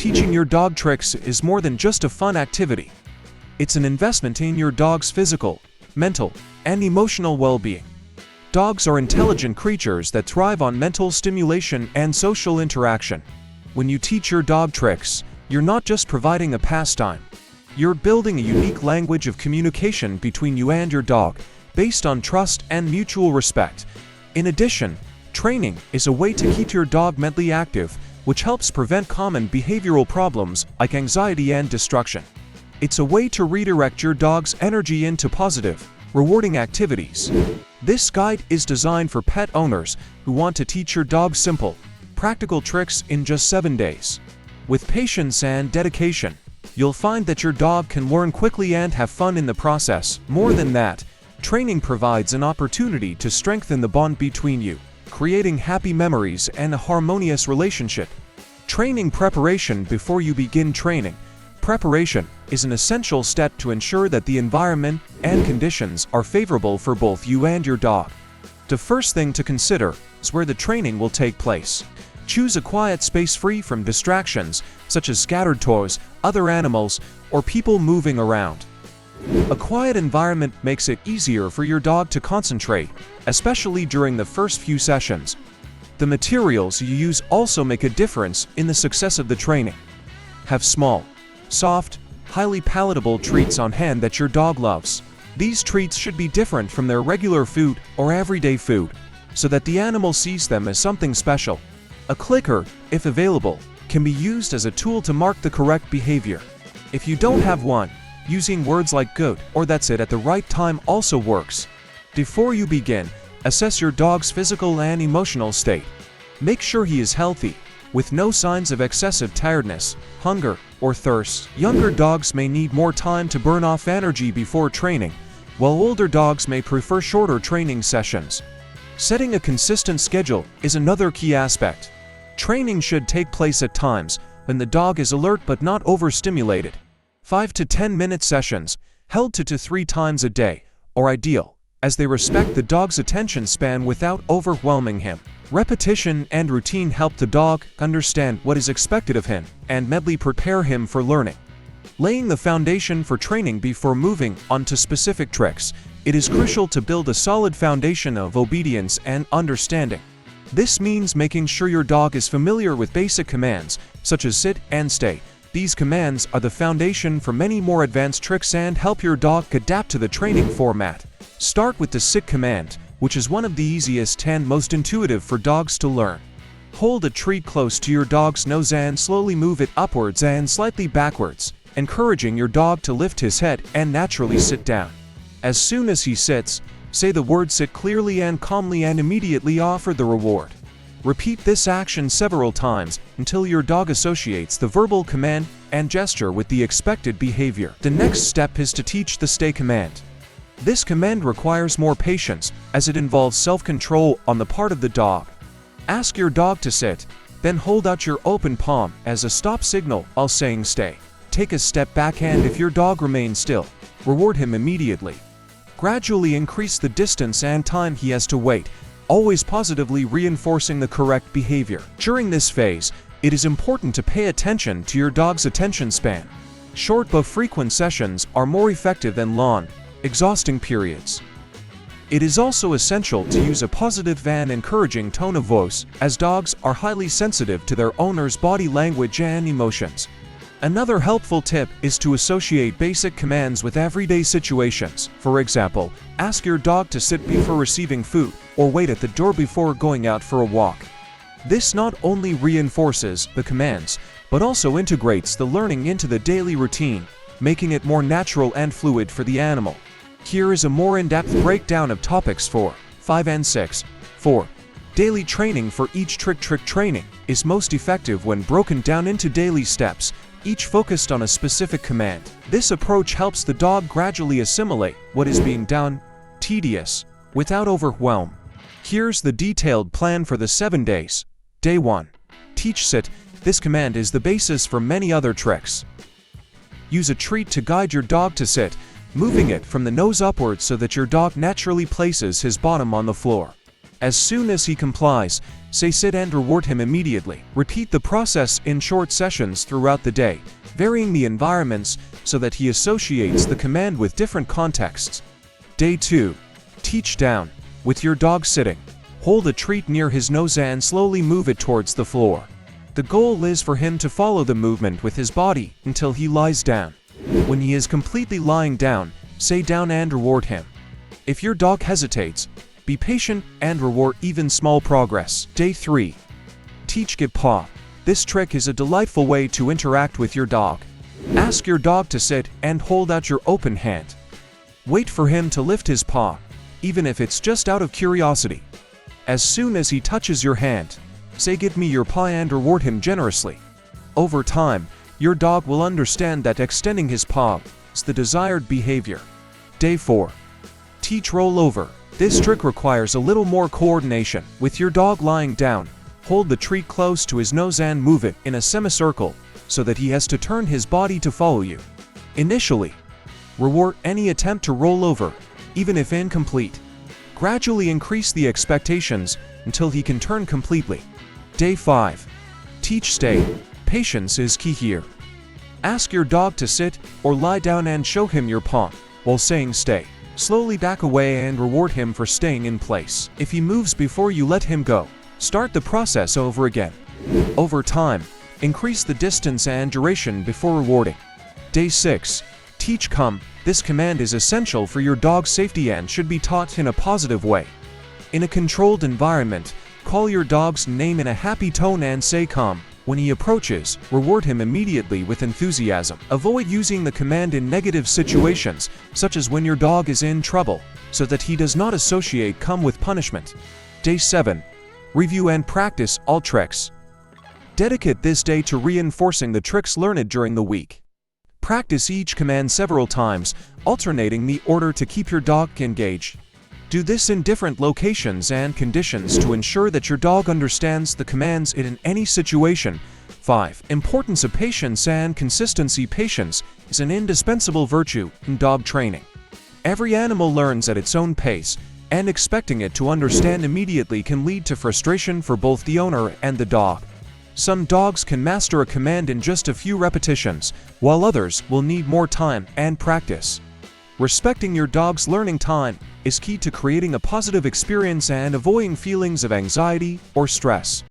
Teaching your dog tricks is more than just a fun activity. It's an investment in your dog's physical, mental, and emotional well-being. Dogs are intelligent creatures that thrive on mental stimulation and social interaction. When you teach your dog tricks, you're not just providing a pastime. You're building a unique language of communication between you and your dog, based on trust and mutual respect. In addition, training is a way to keep your dog mentally active, which helps prevent common behavioral problems like anxiety and destruction. It's a way to redirect your dog's energy into positive, rewarding activities. This guide is designed for pet owners who want to teach your dog simple, practical tricks in just 7 days. With patience and dedication, you'll find that your dog can learn quickly and have fun in the process. More than that, training provides an opportunity to strengthen the bond between you, creating happy memories and a harmonious relationship. Training preparation. Before you begin training, preparation is an essential step to ensure that the environment and conditions are favorable for both you and your dog. The first thing to consider is where the training will take place. Choose a quiet space free from distractions such as scattered toys, other animals, or people moving around. A quiet environment makes it easier for your dog to concentrate, especially during the first few sessions. The materials you use also make a difference in the success of the training. Have small, soft, highly palatable treats on hand that your dog loves. These treats should be different from their regular food or everyday food, so that the animal sees them as something special. A clicker, if available, can be used as a tool to mark the correct behavior. If you don't have one, using words like good or that's it at the right time also works. Before you begin, assess your dog's physical and emotional state. Make sure he is healthy, with no signs of excessive tiredness, hunger, or thirst. Younger dogs may need more time to burn off energy before training, while older dogs may prefer shorter training sessions. Setting a consistent schedule is another key aspect. Training should take place at times when the dog is alert but not overstimulated. 5 to 10 minute sessions, held 2 to 3 times a day, are ideal, as they respect the dog's attention span without overwhelming him. Repetition and routine help the dog understand what is expected of him and mentally prepare him for learning. Laying the foundation for training before moving on to specific tricks, it is crucial to build a solid foundation of obedience and understanding. This means making sure your dog is familiar with basic commands, such as sit and stay. These commands are the foundation for many more advanced tricks and help your dog adapt to the training format. Start with the sit command, which is one of the easiest and most intuitive for dogs to learn. Hold a treat close to your dog's nose and slowly move it upwards and slightly backwards, encouraging your dog to lift his head and naturally sit down. As soon as he sits, say the word sit clearly and calmly and immediately offer the reward. Repeat this action several times until your dog associates the verbal command and gesture with the expected behavior. The next step is to teach the stay command. This command requires more patience, as it involves self-control on the part of the dog. Ask your dog to sit, then hold out your open palm as a stop signal while saying stay. Take a step back and if your dog remains still, reward him immediately. Gradually increase the distance and time he has to wait, always positively reinforcing the correct behavior. During this phase, it is important to pay attention to your dog's attention span. Short but frequent sessions are more effective than long, exhausting periods. It is also essential to use a positive and encouraging tone of voice, as dogs are highly sensitive to their owner's body language and emotions. Another helpful tip is to associate basic commands with everyday situations. For example, ask your dog to sit before receiving food, or wait at the door before going out for a walk. This not only reinforces the commands, but also integrates the learning into the daily routine, making it more natural and fluid for the animal. Here is a more in-depth breakdown of topics 4, 5 and 6. 4. Daily training. For each trick training is most effective when broken down into daily steps, each focused on a specific command. This approach helps the dog gradually assimilate what is being done, tedious, without overwhelm. Here's the detailed plan for the 7 days. Day 1. Teach sit. This command is the basis for many other tricks. Use a treat to guide your dog to sit, moving it from the nose upwards so that your dog naturally places his bottom on the floor. As soon as he complies, say sit and reward him immediately. Repeat the process in short sessions throughout the day, varying the environments so that he associates the command with different contexts. Day 2. Teach down. With your dog sitting, hold a treat near his nose and slowly move it towards the floor. The goal is for him to follow the movement with his body until he lies down. When he is completely lying down, say down and reward him. If your dog hesitates, be patient and reward even small progress. Day 3. Teach give paw. This trick is a delightful way to interact with your dog. Ask your dog to sit and hold out your open hand. Wait for him to lift his paw, even if it's just out of curiosity. As soon as he touches your hand, say give me your paw and reward him generously. Over time, your dog will understand that extending his paw is the desired behavior. Day 4. Teach roll over. This trick requires a little more coordination. With your dog lying down, hold the treat close to his nose and move it in a semicircle so that he has to turn his body to follow you. Initially, reward any attempt to roll over, even if incomplete. Gradually increase the expectations until he can turn completely. Day 5. Teach stay. Patience is key here. Ask your dog to sit or lie down and show him your paw while saying stay. Slowly back away and reward him for staying in place. If he moves before you let him go, start the process over again. Over time, increase the distance and duration before rewarding. Day 6. Teach come. This command is essential for your dog's safety and should be taught in a positive way. In a controlled environment, call your dog's name in a happy tone and say come. When he approaches, reward him immediately with enthusiasm. Avoid using the command in negative situations, such as when your dog is in trouble, so that he does not associate come with punishment. Day 7. Review and practice all tricks. Dedicate this day to reinforcing the tricks learned during the week. Practice each command several times, alternating the order to keep your dog engaged. Do this in different locations and conditions to ensure that your dog understands the commands in any situation. 5. Importance of patience and consistency. Patience is an indispensable virtue in dog training. Every animal learns at its own pace, and expecting it to understand immediately can lead to frustration for both the owner and the dog. Some dogs can master a command in just a few repetitions, while others will need more time and practice. Respecting your dog's learning time is key to creating a positive experience and avoiding feelings of anxiety or stress.